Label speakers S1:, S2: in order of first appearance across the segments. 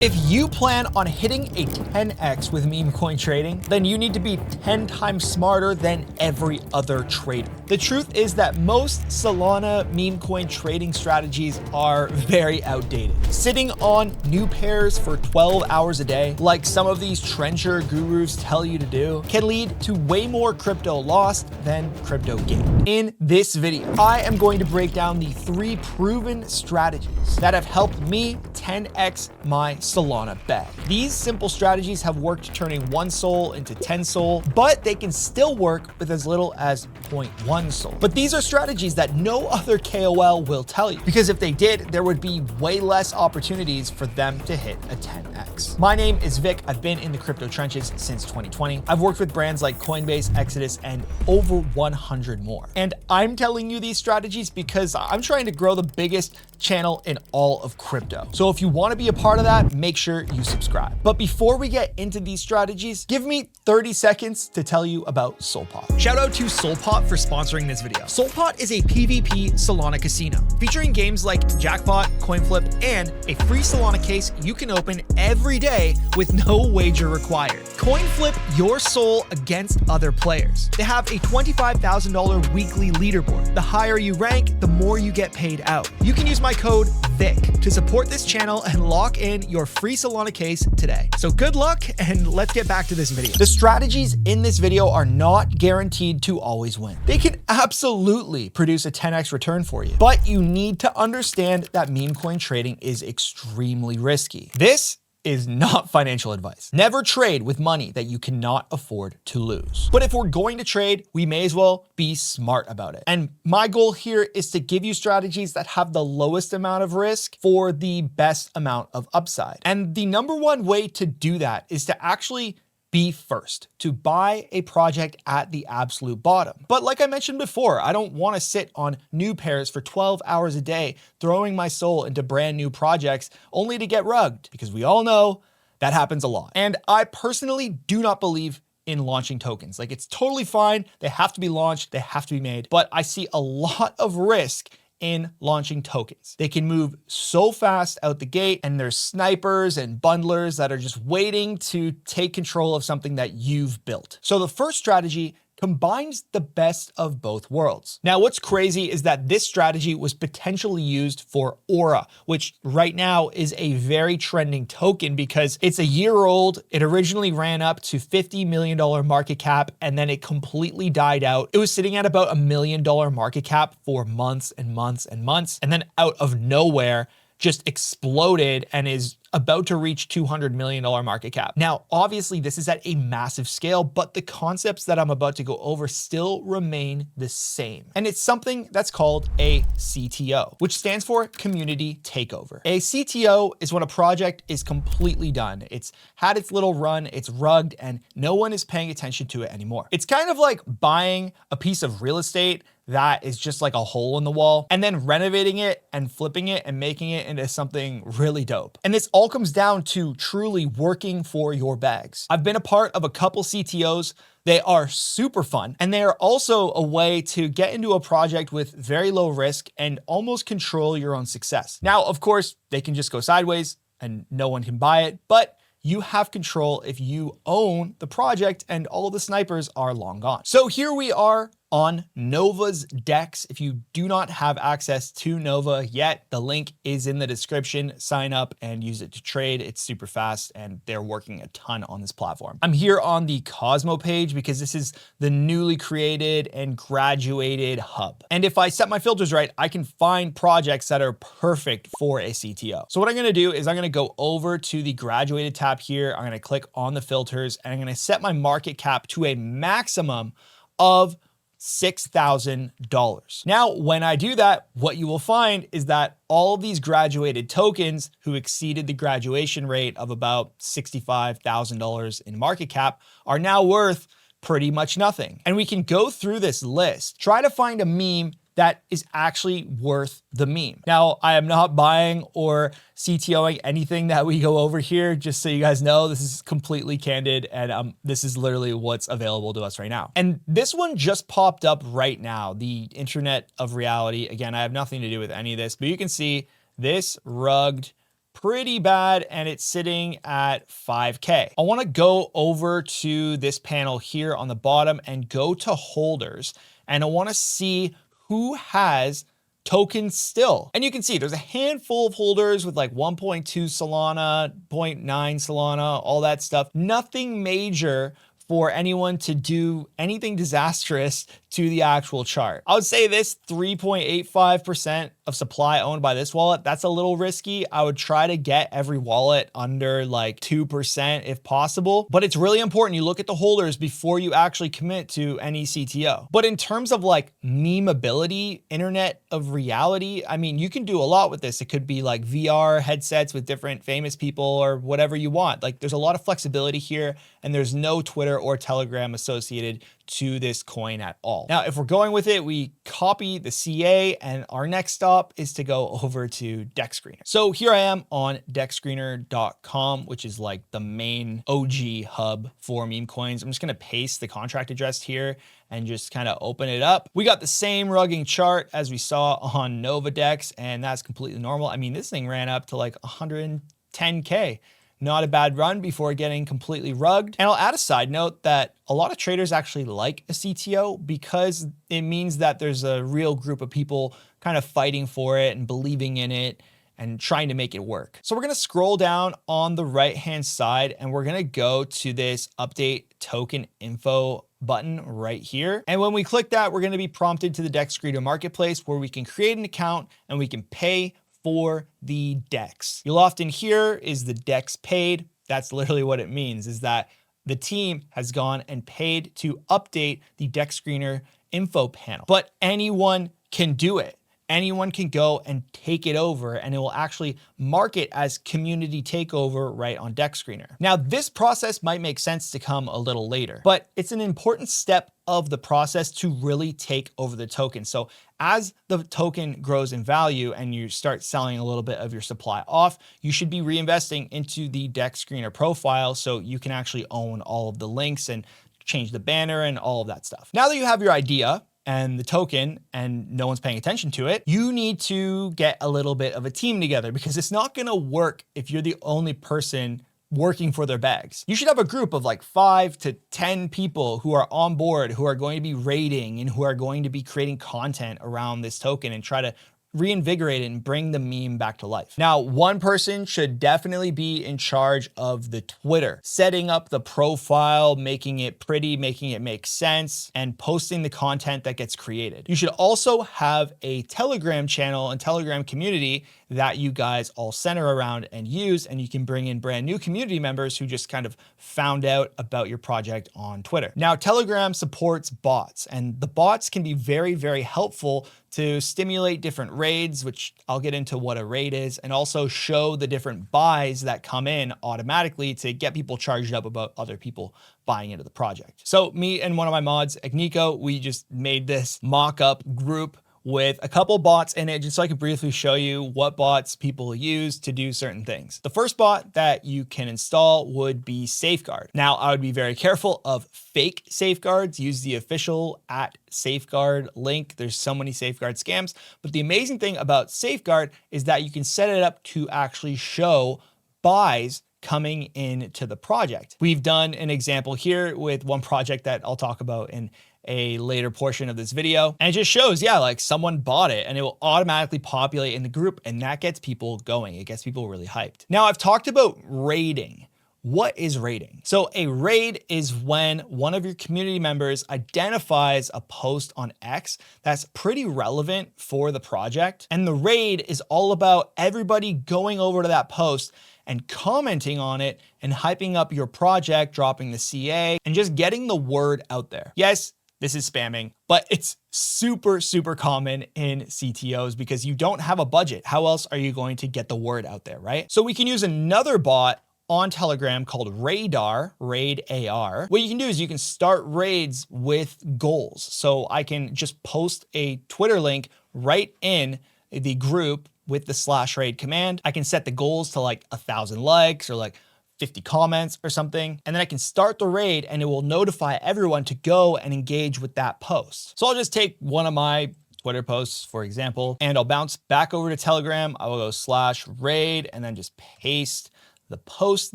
S1: If you plan on hitting a 10x with meme coin trading, then you need to be 10 times smarter than every other trader. The truth is that most Solana meme coin trading strategies are very outdated. Sitting on new pairs for 12 hours a day, like some of these trencher gurus tell you to do, can lead to way more crypto lost than crypto gained. In this video, I am going to break down the 3 proven strategies that have helped me 10x my Solana bag. These simple strategies have worked turning 1 SOL into 10 SOL, but they can still work with as little as 0.1 SOL. But these are strategies that no other KOL will tell you, because if they did, there would be way less opportunities for them to hit a 10x. My name is Vic. I've been in the crypto trenches since 2020. I've worked with brands like Coinbase, Exodus, and over 100 more. And I'm telling you these strategies because I'm trying to grow the biggest channel in all of crypto. So if you want to be a part of that, make sure you subscribe. But before we get into these strategies, give me 30 seconds to tell you about SolPot. Shout out to SolPot for sponsoring this video. SolPot is a PvP Solana casino featuring games like Jackpot, Coinflip, and a free Solana case you can open every day with no wager required. Coinflip your soul against other players. They have a $25,000 weekly leaderboard. The higher you rank, the more you get paid out. You can use my code VIC to support this channel and lock in your free Solana case today. So good luck, and let's get back to this video. The strategies in this video are not guaranteed to always win. They can absolutely produce a 10x return for you, but you need to understand that meme coin trading is extremely risky. This is not financial advice. Never trade with money that you cannot afford to lose. But if we're going to trade, we may as well be smart about it. And my goal here is to give you strategies that have the lowest amount of risk for the best amount of upside. And the number one way to do that is to actually be first, to buy a project at the absolute bottom. But like I mentioned before, I don't want to sit on new pairs for 12 hours a day, throwing my soul into brand new projects only to get rugged, because we all know that happens a lot. And I personally do not believe in launching tokens. Like, it's totally fine. They have to be launched. They have to be made. But I see a lot of risk in launching tokens. They can move so fast out the gate, and there's snipers and bundlers that are just waiting to take control of something that you've built. So the first strategy combines the best of both worlds. Now, what's crazy is that this strategy was potentially used for Aura, which right now is a very trending token because it's a year old. It originally ran up to $50 million market cap, and then it completely died out. It was sitting at about $1 million market cap for months and months and months, and then out of nowhere, just exploded and is about to reach $200 million market cap. Now, obviously this is at a massive scale, but the concepts that I'm about to go over still remain the same. And it's something that's called a CTO, which stands for community takeover. A CTO is when a project is completely done. It's had its little run, it's rugged, and no one is paying attention to it anymore. It's kind of like buying a piece of real estate that is just like a hole in the wall, and then renovating it and flipping it and making it into something really dope. And this all comes down to truly working for your bags. I've been a part of a couple CTOs. They are super fun, and they are also a way to get into a project with very low risk and almost control your own success. Now, of course, they can just go sideways and no one can buy it, but you have control if you own the project and all the snipers are long gone. So here we are on Nova's DEX. If you do not have access to Nova yet, the link is in the description. Sign up and use it to trade. It's super fast and they're working a ton on this platform. I'm here on the Cosmo page because this is the newly created and graduated hub. And if I set my filters right, I can find projects that are perfect for a CTO. So what I'm gonna do is I'm gonna go over to the graduated tab here. I'm gonna click on the filters and I'm gonna set my market cap to a maximum of $6,000. Now, when I do that, what you will find is that all of these graduated tokens who exceeded the graduation rate of about $65,000 in market cap are now worth pretty much nothing. And we can go through this list, try to find a meme that is actually worth the meme. Now, I am not buying or CTOing anything that we go over here, just so you guys know. This is completely candid, and this is literally what's available to us right now. And this one just popped up right now, the Internet of Reality. Again, I have nothing to do with any of this, but you can see this rugged pretty bad, and it's sitting at 5K. I want to go over to this panel here on the bottom and go to holders, and I want to see who has tokens still. And you can see there's a handful of holders with like 1.2 Solana, 0.9 Solana, all that stuff. Nothing major for anyone to do anything disastrous to the actual chart. I would say this 3.85% of supply owned by this wallet, that's a little risky. I would try to get every wallet under like 2% if possible, but it's really important you look at the holders before you actually commit to any CTO. But in terms of like memeability, internet of reality, I mean, you can do a lot with this. It could be like VR headsets with different famous people or whatever you want. Like there's a lot of flexibility here, and there's no Twitter or Telegram associated to this coin at all. Now, if we're going with it, we copy the CA, and our next stop is to go over to DexScreener. So here I am on dexscreener.com, which is like the main OG hub for meme coins. I'm just gonna paste the contract address here and just kind of open it up. We got the same rugging chart as we saw on NovaDex, and that's completely normal. I mean, this thing ran up to like 110K. Not a bad run before getting completely rugged. And I'll add a side note that a lot of traders actually like a CTO because it means that there's a real group of people kind of fighting for it and believing in it and trying to make it work. So we're gonna scroll down on the right-hand side, and we're gonna go to this update token info button right here. And when we click that, we're gonna be prompted to the DexScreener marketplace where we can create an account and we can pay for the DEX. You'll often hear is the DEX paid. That's literally what it means, is that the team has gone and paid to update the DexScreener info panel. But anyone can do it. Anyone can go and take it over, and it will actually mark it as community takeover right on DexScreener. Now, this process might make sense to come a little later, but it's an important step of the process to really take over the token. So as the token grows in value and you start selling a little bit of your supply off, you should be reinvesting into the DexScreener profile so you can actually own all of the links and change the banner and all of that stuff. Now that you have your idea and the token and no one's paying attention to it, you need to get a little bit of a team together, because it's not gonna work if you're the only person working for their bags. You should have a group of like 5 to 10 people who are on board, who are going to be raiding and who are going to be creating content around this token and try to reinvigorate it and bring the meme back to life. Now, one person should definitely be in charge of the Twitter, setting up the profile, making it pretty, making it make sense, and posting the content that gets created. You should also have a Telegram channel and Telegram community that you guys all center around and use, and you can bring in brand new community members who just kind of found out about your project on Twitter. Now, Telegram supports bots, and the bots can be very, very helpful to stimulate different raids, which I'll get into what a raid is, and also show the different buys that come in automatically to get people charged up about other people buying into the project. So me and one of my mods, Agnico, we just made this mock-up group with a couple bots in it, just so I could briefly show you what bots people use to do certain things. The first bot that you can install would be Safeguard. Now, I would be very careful of fake safeguards. Use the official @safeguard link. There's so many Safeguard scams, but the amazing thing about Safeguard is that you can set it up to actually show buys coming into the project. We've done an example here with one project that I'll talk about in a later portion of this video. And it just shows, yeah, like someone bought it and it will automatically populate in the group, and that gets people going. It gets people really hyped. Now, I've talked about raiding. What is raiding? So a raid is when one of your community members identifies a post on X that's pretty relevant for the project. And the raid is all about everybody going over to that post and commenting on it and hyping up your project, dropping the CA, and just getting the word out there. Yes, this is spamming, but it's super, super common in CTOs because you don't have a budget. How else are you going to get the word out there, right? So we can use another bot on Telegram called Radar, Raid AR. What you can do is you can start raids with goals. So I can just post a Twitter link right in the group with the /raid command. I can set the goals to like 1,000 likes or like 50 comments or something, and then I can start the raid and it will notify everyone to go and engage with that post. So I'll just take one of my Twitter posts, for example, and I'll bounce back over to Telegram. I will go /raid and then just paste the post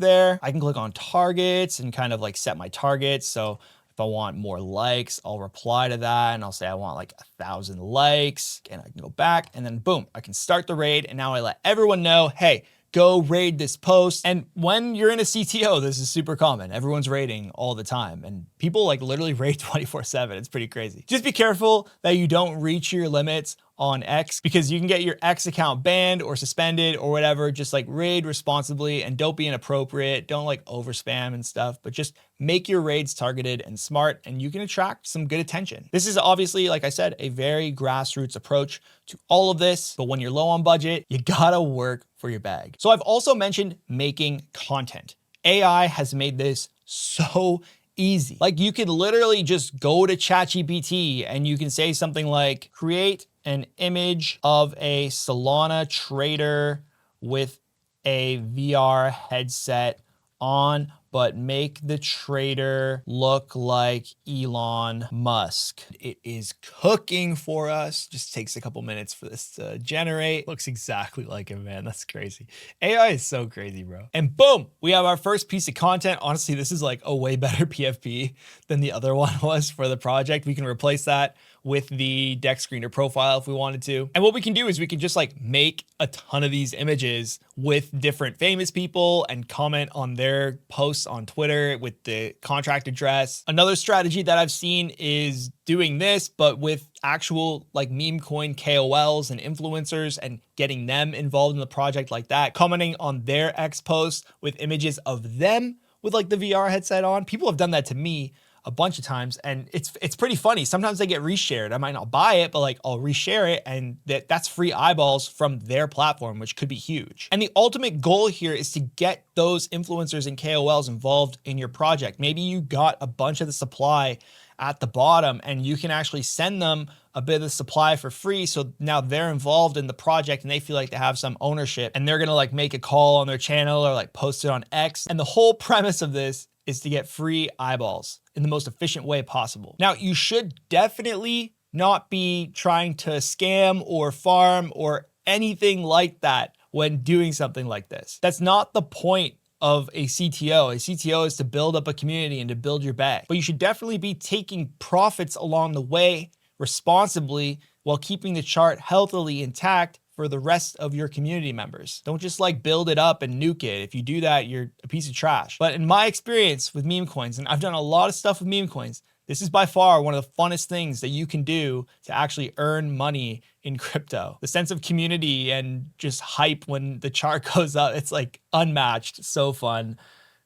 S1: there. I can click on targets and kind of like set my targets. So if I want more likes, I'll reply to that and I'll say I want like 1,000 likes, and I can go back and then boom, I can start the raid. And now I let everyone know, hey, go raid this post. And when you're in a CTO, this is super common. Everyone's raiding all the time and people like literally raid 24/7. It's pretty crazy. Just be careful that you don't reach your limits on X, because you can get your X account banned or suspended or whatever. Just like raid responsibly and don't be inappropriate. Don't like over spam and stuff, but just make your raids targeted and smart, and you can attract some good attention. This is obviously, like I said, a very grassroots approach to all of this, but when you're low on budget, you gotta work for your bag. So I've also mentioned making content. AI has made this so easy. Like you could literally just go to ChatGPT and you can say something like, create an image of a Solana trader with a VR headset on, but make the trader look like Elon Musk. It is cooking for us. Just takes a couple minutes for this to generate. Looks exactly like him, man. That's crazy. AI is so crazy, bro. And boom, we have our first piece of content. Honestly, this is like a way better PFP than the other one was for the project. We can replace that with the deck screener profile if we wanted to. And what we can do is we can just like make a ton of these images with different famous people and comment on their posts on Twitter with the contract address. Another strategy that I've seen is doing this, but with actual like meme coin KOLs and influencers and getting them involved in the project like that, commenting on their X posts with images of them with like the VR headset on. People have done that to me a bunch of times, and it's pretty funny. Sometimes they get reshared. I might not buy it, but like I'll reshare it, and that's free eyeballs from their platform, which could be huge. And the ultimate goal here is to get those influencers and KOLs involved in your project. Maybe you got a bunch of the supply at the bottom and you can actually send them a bit of the supply for free. So now they're involved in the project and they feel like they have some ownership, and they're gonna like make a call on their channel or like post it on X. And the whole premise of this is to get free eyeballs in the most efficient way possible. Now, you should definitely not be trying to scam or farm or anything like that when doing something like this. That's not the point of a CTO. A CTO is to build up a community and to build your bag. But you should definitely be taking profits along the way responsibly while keeping the chart healthily intact for the rest of your community members. Don't just like build it up and nuke it. If you do that, you're a piece of trash. But in my experience with meme coins, and I've done a lot of stuff with meme coins, this is by far one of the funnest things that you can do to actually earn money in crypto. The sense of community and just hype when the chart goes up, it's like unmatched, so fun.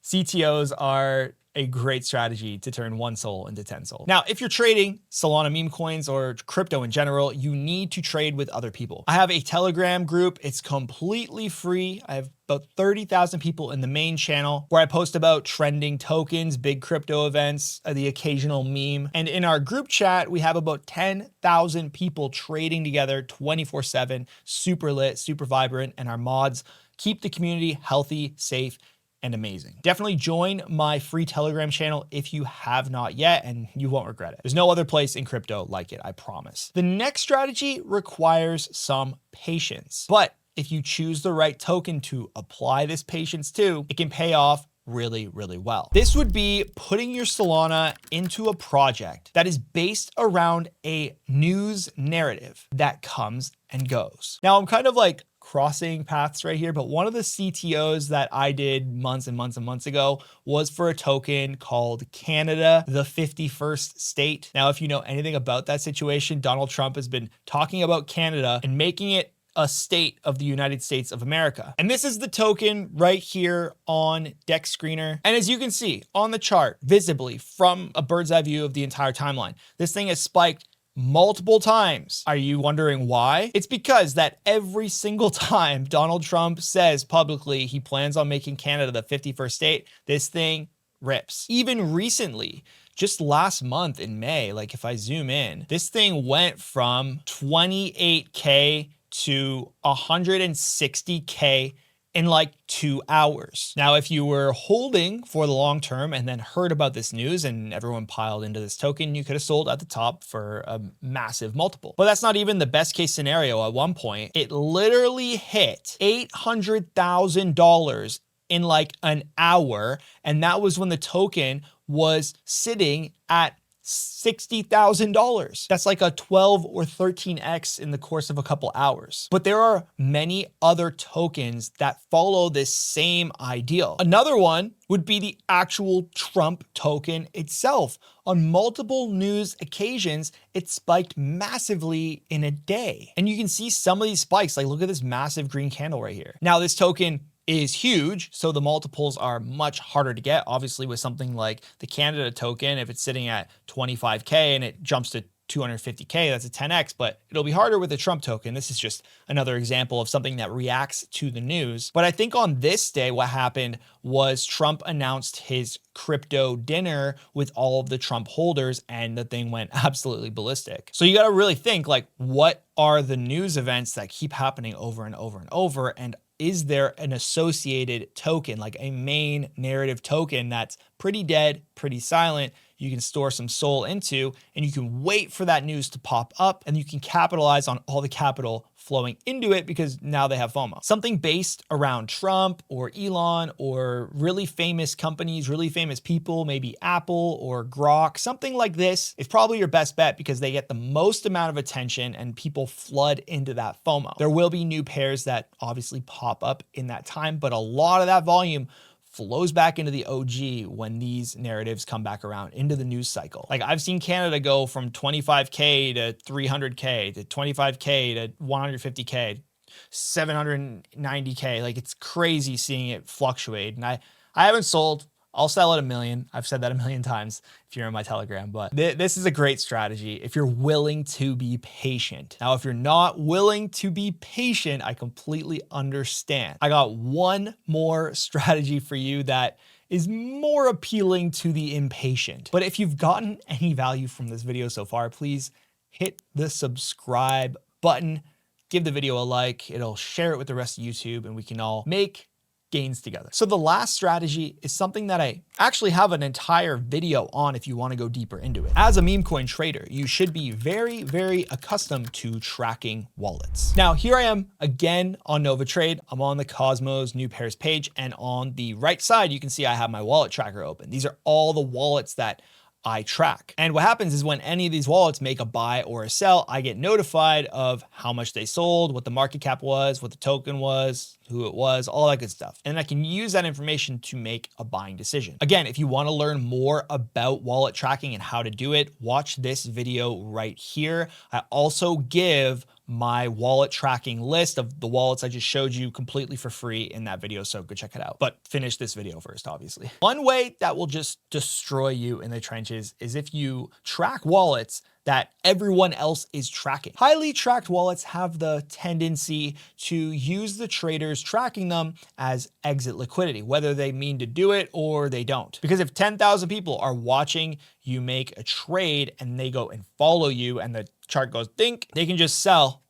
S1: CTOs are a great strategy to turn one SOL into 10 SOL. Now, if you're trading Solana meme coins or crypto in general, you need to trade with other people. I have a Telegram group. It's completely free. I have about 30,000 people in the main channel where I post about trending tokens, big crypto events, the occasional meme. And in our group chat, we have about 10,000 people trading together 24/7, super lit, super vibrant, and our mods keep the community healthy, safe, and amazing. Definitely join my free Telegram channel if you have not yet, and you won't regret it. There's no other place in crypto like it, I promise. The next strategy requires some patience, but if you choose the right token to apply this patience to, it can pay off really, really well. This would be putting your Solana into a project that is based around a news narrative that comes and goes. Now, I'm kind of like crossing paths right here, but one of the CTOs that I did months and months and months ago was for a token called Canada, the 51st state. Now, if you know anything about that situation, Donald Trump has been talking about Canada and making it a state of the United States of America. And this is the token right here on Deck Screener. And as you can see on the chart, visibly from a bird's eye view of the entire timeline, this thing has spiked multiple times. Are you wondering why? It's because that every single time Donald Trump says publicly he plans on making Canada the 51st state, this thing rips. Even recently, just last month in May, like if I zoom in, this thing went from 28K to 160K in like 2 hours. Now, if you were holding for the long term and then heard about this news and everyone piled into this token, you could have sold at the top for a massive multiple. But that's not even the best case scenario. At one point, it literally hit $800,000 in like an hour. And that was when the token was sitting at $60,000. That's like a 12 or 13x in the course of a couple hours. But there are many other tokens that follow this same ideal. Another one would be the actual Trump token itself. On multiple news occasions, it spiked massively in a day. And you can see some of these spikes, like look at this massive green candle right here. Now this token is huge, so the multiples are much harder to get. Obviously with something like the Canada token, if it's sitting at 25K and it jumps to 250K, that's a 10x, but it'll be harder with the Trump token. This is just another example of something that reacts to the news. But I think on this day, what happened was Trump announced his crypto dinner with all of the Trump holders and the thing went absolutely ballistic. So you got to really think like, what are the news events that keep happening over and over and over? And is there an associated token, like a main narrative token that's pretty dead, pretty silent, you can store some SOL into, and you can wait for that news to pop up and you can capitalize on all the capital flowing into it because now they have FOMO. Something based around Trump or Elon or really famous companies, really famous people, maybe Apple or Grok, something like this is probably your best bet because they get the most amount of attention and people flood into that FOMO. There will be new pairs that obviously pop up in that time, but a lot of that volume flows back into the OG when these narratives come back around into the news cycle. Like I've seen Canada go from 25K to 300K to 25K to 150K, 790K. Like it's crazy seeing it fluctuate. And I haven't sold. I'll sell at $1 million. I've said that 1 million times if you're in my Telegram, but this is a great strategy if you're willing to be patient. Now, if you're not willing to be patient, I completely understand. I got one more strategy for you that is more appealing to the impatient. But if you've gotten any value from this video so far, please hit the subscribe button, give the video a like, it'll share it with the rest of YouTube and we can all make gains together. So the last strategy is something that I actually have an entire video on if you want to go deeper into it. As a meme coin trader, you should be very, very accustomed to tracking wallets. Now, here I am again on NovaTrade. I'm on the Cosmos new pairs page, and on the right side, you can see I have my wallet tracker open. These are all the wallets that I track. And what happens is when any of these wallets make a buy or a sell, I get notified of how much they sold, what the market cap was, what the token was, who it was, all that good stuff. And I can use that information to make a buying decision. Again, if you want to learn more about wallet tracking and how to do it, watch this video right here. I also give my wallet tracking list of the wallets I just showed you completely for free in that video, so go check it out. But finish this video first, obviously. One way that will just destroy you in the trenches is if you track wallets that everyone else is tracking. Highly tracked wallets have the tendency to use the traders tracking them as exit liquidity, whether they mean to do it or they don't. Because if 10,000 people are watching you make a trade and they go and follow you and the chart goes dink, they can just sell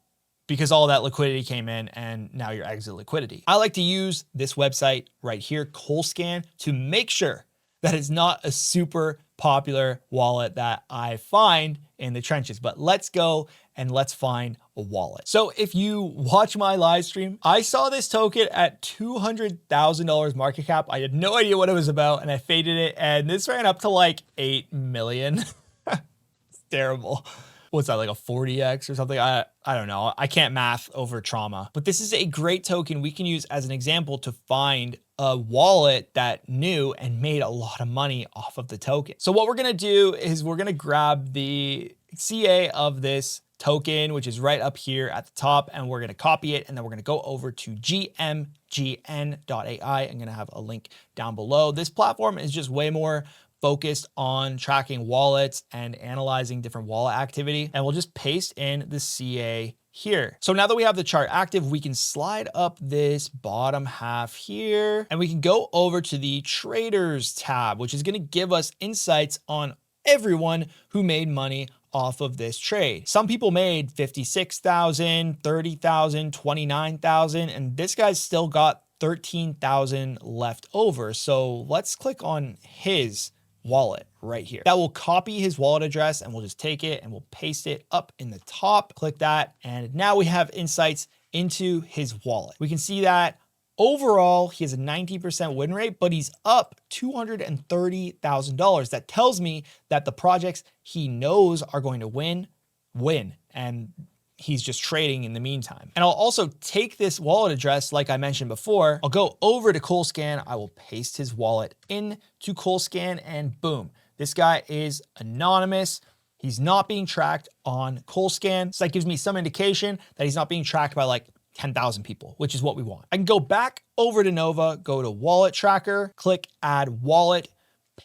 S1: because all that liquidity came in and now you're exit liquidity. I like to use this website right here, Colscan, to make sure that it's not a super popular wallet that I find in the trenches. But let's go and let's find a wallet. So if you watch my live stream, I saw this token at $200,000 market cap. I had no idea what it was about and I faded it and this ran up to like 8 million. It's terrible. What's that, like a 40x or something? I don't know. I can't math over trauma. But this is a great token we can use as an example to find a wallet that knew and made a lot of money off of the token. So what we're gonna do is we're gonna grab the CA of this token, which is right up here at the top, and we're gonna copy it, and then we're gonna go over to gmgn.ai. I'm gonna have a link down below. This platform is just way more focused on tracking wallets and analyzing different wallet activity. And we'll just paste in the CA here. So now that we have the chart active, we can slide up this bottom half here and we can go over to the traders tab, which is going to give us insights on everyone who made money off of this trade. Some people made 56,000, 30,000, 29,000, and this guy's still got 13,000 left over. So let's click on his wallet right here. That will copy his wallet address, and we'll just take it and we'll paste it up in the top. Click that. And now we have insights into his wallet. We can see that overall, he has a 90% win rate, but he's up $230,000. That tells me that the projects he knows are going to win. And he's just trading in the meantime. And I'll also take this wallet address, like I mentioned before. I'll go over to Coolscan. I will paste his wallet into Coolscan, and boom, this guy is anonymous. He's not being tracked on Coolscan. So that gives me some indication that he's not being tracked by like 10,000 people, which is what we want. I can go back over to Nova, go to wallet tracker, click add wallet,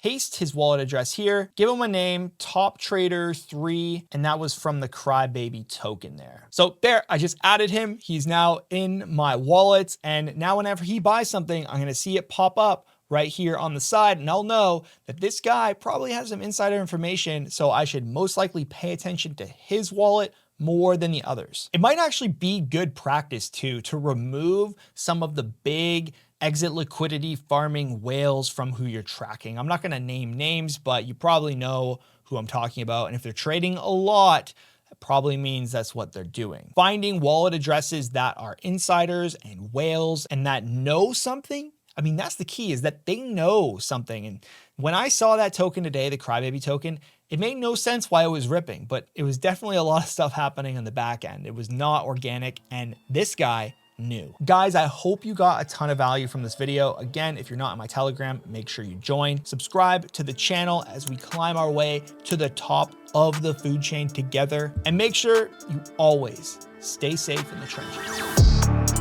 S1: paste his wallet address here, give him a name, top trader 3, and that was from the Crybaby token there. So there, I just added him. He's now in my wallet. And now whenever he buys something, I'm going to see it pop up right here on the side, and I'll know that this guy probably has some insider information. So I should most likely pay attention to his wallet more than the others. It might actually be good practice too, to remove some of the big exit liquidity farming whales from who you're tracking. I'm not going to name names, but you probably know who I'm talking about. And if they're trading a lot, that probably means that's what they're doing. Finding wallet addresses that are insiders and whales and that know something. I mean, that's the key, is that they know something. And when I saw that token today, the Crybaby token, it made no sense why it was ripping, but it was definitely a lot of stuff happening on the back end. It was not organic, and this guy knew. Guys, I hope you got a ton of value from this video. Again, if you're not in my Telegram, make sure you join. Subscribe to the channel as we climb our way to the top of the food chain together. And make sure you always stay safe in the trenches.